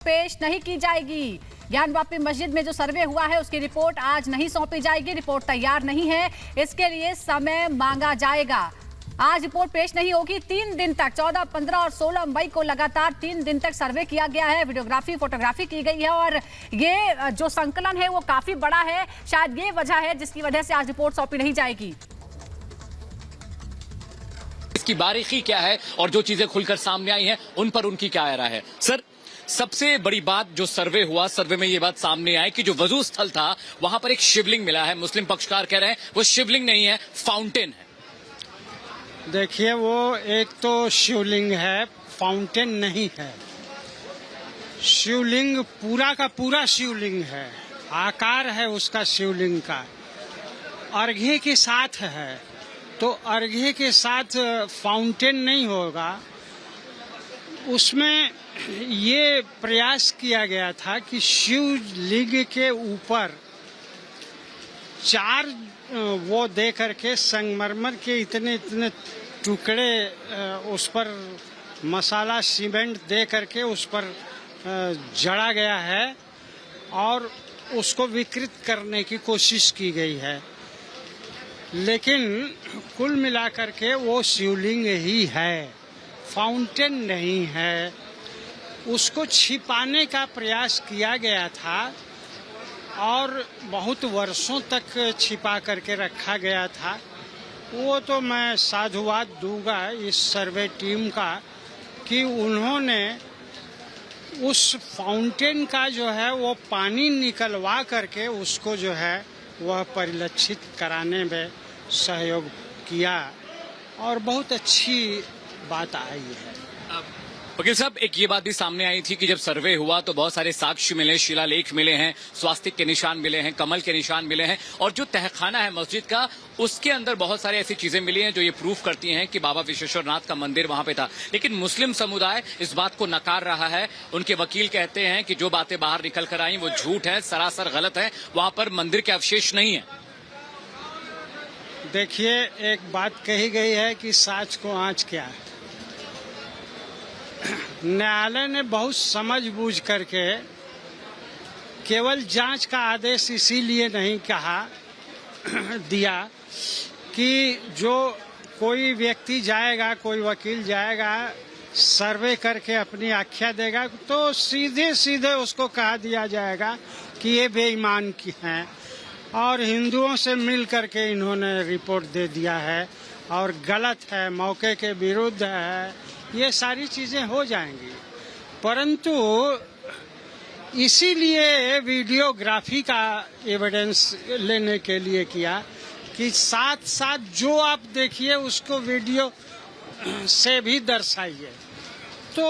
पेश नहीं की जाएगी। ज्ञानवापी मस्जिद में जो सर्वे हुआ है उसकी रिपोर्ट आज नहीं सौंपी जाएगी। रिपोर्ट तैयार नहीं है, इसके लिए समय मांगा जाएगा। आज रिपोर्ट पेश नहीं होगी। 3 दिन तक 14, 15 और 16 मई को लगातार 3 दिन तक सर्वे किया गया है, वीडियोग्राफी फोटोग्राफी की गई है और ये जो संकलन है वो काफी बड़ा है। शायद ये वजह है जिसकी वजह से आज रिपोर्ट सौंपी नहीं जाएगी। इसकी बारीकी क्या है और जो चीजें खुलकर सामने आई हैं उन पर उनकी क्या राय है। सर, सबसे बड़ी बात जो सर्वे हुआ, सर्वे में ये बात सामने आई कि जो वजू स्थल था वहां पर एक शिवलिंग मिला है। मुस्लिम पक्षकार कह रहे हैं वो शिवलिंग नहीं है, फाउंटेन है। देखिए, वो एक तो शिवलिंग है, फाउंटेन नहीं है। शिवलिंग पूरा का पूरा शिवलिंग है, आकार है उसका शिवलिंग का, अर्घ्य के साथ है, तो अर्घ्य के साथ फाउंटेन नहीं होगा। उसमें ये प्रयास किया गया था कि शिवलिंग के ऊपर 4 वो दे करके संगमरमर के इतने इतने टुकड़े उस पर मसाला सीमेंट दे करके उस पर जड़ा गया है और उसको विकृत करने की कोशिश की गई है। लेकिन कुल मिलाकर के वो शिवलिंग ही है, फाउंटेन नहीं है। उसको छिपाने का प्रयास किया गया था और बहुत वर्षों तक छिपा करके रखा गया था। वो तो मैं साधुवाद दूंगा इस सर्वे टीम का कि उन्होंने उस फाउंटेन का जो है वो पानी निकलवा करके उसको जो है वह परिलक्षित कराने में सहयोग किया और बहुत अच्छी बात आई है। वकील साहब, एक ये बात भी सामने आई थी कि जब सर्वे हुआ तो बहुत सारे साक्ष्य मिले, शिलालेख मिले हैं, स्वास्तिक के निशान मिले हैं, कमल के निशान मिले हैं और जो तहखाना है मस्जिद का उसके अंदर बहुत सारी ऐसी चीजें मिली हैं जो ये प्रूफ करती हैं कि बाबा विश्वेश्वर नाथ का मंदिर वहां पे था। लेकिन मुस्लिम समुदाय इस बात को नकार रहा है। उनके वकील कहते हैं कि जो बातें बाहर निकल कर आई वो झूठ है, सरासर गलत है, वहां पर मंदिर के अवशेष नहीं है। देखिए, एक बात कही गई है कि साच को आंच क्या है। न्यायालय ने बहुत समझबूझ करके केवल जांच का आदेश इसीलिए नहीं दिया कि जो कोई व्यक्ति जाएगा, कोई वकील जाएगा, सर्वे करके अपनी आख्या देगा तो सीधे सीधे उसको कहा दिया जाएगा कि ये बेईमान की हैं और हिंदुओं से मिल करके इन्होंने रिपोर्ट दे दिया है और गलत है, मौके के विरुद्ध है। ये सारी चीजें हो जाएंगी, परंतु इसीलिए वीडियोग्राफी का एविडेंस लेने के लिए किया कि साथ साथ जो आप देखिए उसको वीडियो से भी दर्शाइए। तो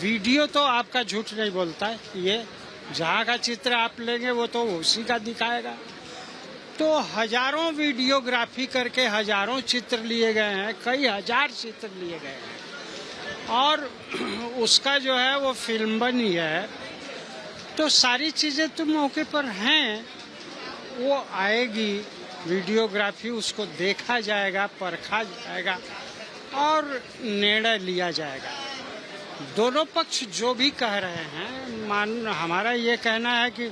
वीडियो तो आपका झूठ नहीं बोलता है, ये जहाँ का चित्र आप लेंगे वो तो उसी का दिखाएगा। तो हजारों वीडियोग्राफी करके हजारों चित्र लिए गए हैं, कई हजार चित्र लिए गए हैं और उसका जो है वो फिल्म बनी है। तो सारी चीजें तो मौके पर हैं, वो आएगी वीडियोग्राफी, उसको देखा जाएगा, परखा जाएगा और निर्णय लिया जाएगा। दोनों पक्ष जो भी कह रहे हैं, हमारा ये कहना है कि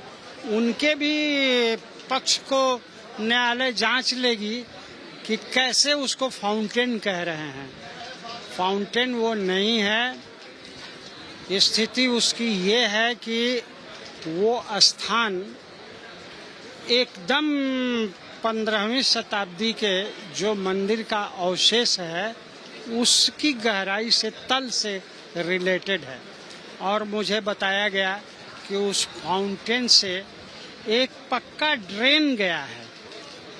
उनके भी पक्ष को न्यायालय जांच लेगी कि कैसे उसको फाउंटेन कह रहे हैं। फाउंटेन वो नहीं है। स्थिति उसकी ये है कि वो स्थान एकदम 15वीं शताब्दी के जो मंदिर का अवशेष है उसकी गहराई से, तल से रिलेटेड है और मुझे बताया गया कि उस फाउंटेन से एक पक्का ड्रेन गया है।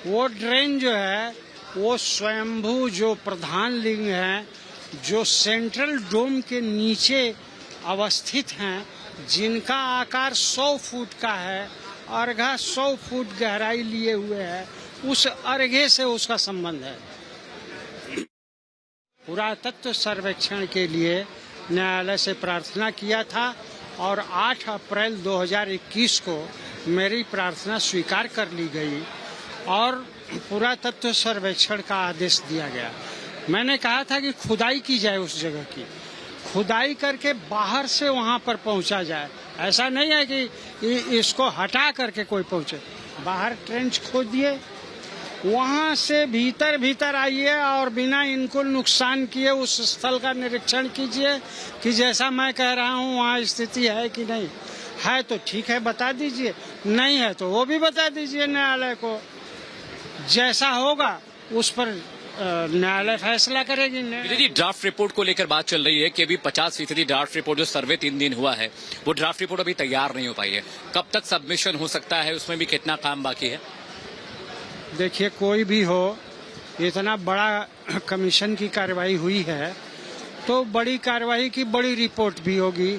वो ड्रेन जो है वो स्वयंभू जो प्रधान लिंग है, जो सेंट्रल डोम के नीचे अवस्थित हैं, जिनका आकार 100 फुट का है, अर्घा 100 फुट गहराई लिए हुए है, उस अर्घे से उसका संबंध है। पुरातत्व सर्वेक्षण के लिए न्यायालय से प्रार्थना किया था और 8 अप्रैल 2021 को मेरी प्रार्थना स्वीकार कर ली गई और पुरातत्व सर्वेक्षण का आदेश दिया गया। मैंने कहा था कि खुदाई की जाए उस जगह की। खुदाई करके बाहर से वहां पर पहुंचा जाए। ऐसा नहीं है कि इसको हटा करके कोई पहुंचे। बाहर ट्रेंच खोदिए, वहां से भीतर भीतर आइए और बिना इनको नुकसान किए उस स्थल का निरीक्षण कीजिए कि जैसा मैं कह रहा हूं वहां स्थिति है कि नहीं है। तो ठीक है, बता दीजिए, नहीं है तो वो भी बता दीजिए न्यायालय को। जैसा होगा उस पर न्यायालय फैसला करेगी। विजय जी, ड्राफ्ट रिपोर्ट को लेकर बात चल रही है कि अभी 50% ड्राफ्ट रिपोर्ट जो सर्वे 3 दिन हुआ है वो ड्राफ्ट रिपोर्ट अभी तैयार नहीं हो पाई है। कब तक सबमिशन हो सकता है, उसमें भी कितना काम बाकी है? देखिए, कोई भी हो, इतना बड़ा कमीशन की कार्रवाई हुई है तो बड़ी कार्रवाई की बड़ी रिपोर्ट भी होगी।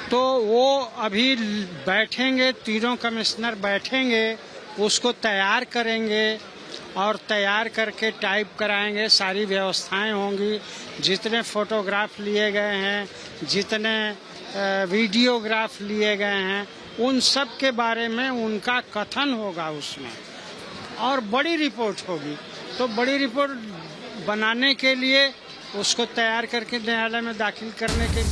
तो वो अभी बैठेंगे, तीनों कमिश्नर बैठेंगे, उसको तैयार करेंगे और तैयार करके टाइप कराएंगे। सारी व्यवस्थाएं होंगी, जितने फोटोग्राफ लिए गए हैं, जितने वीडियोग्राफ लिए गए हैं, उन सब के बारे में उनका कथन होगा उसमें और बड़ी रिपोर्ट होगी। तो बड़ी रिपोर्ट बनाने के लिए उसको तैयार करके न्यायालय में दाखिल करने के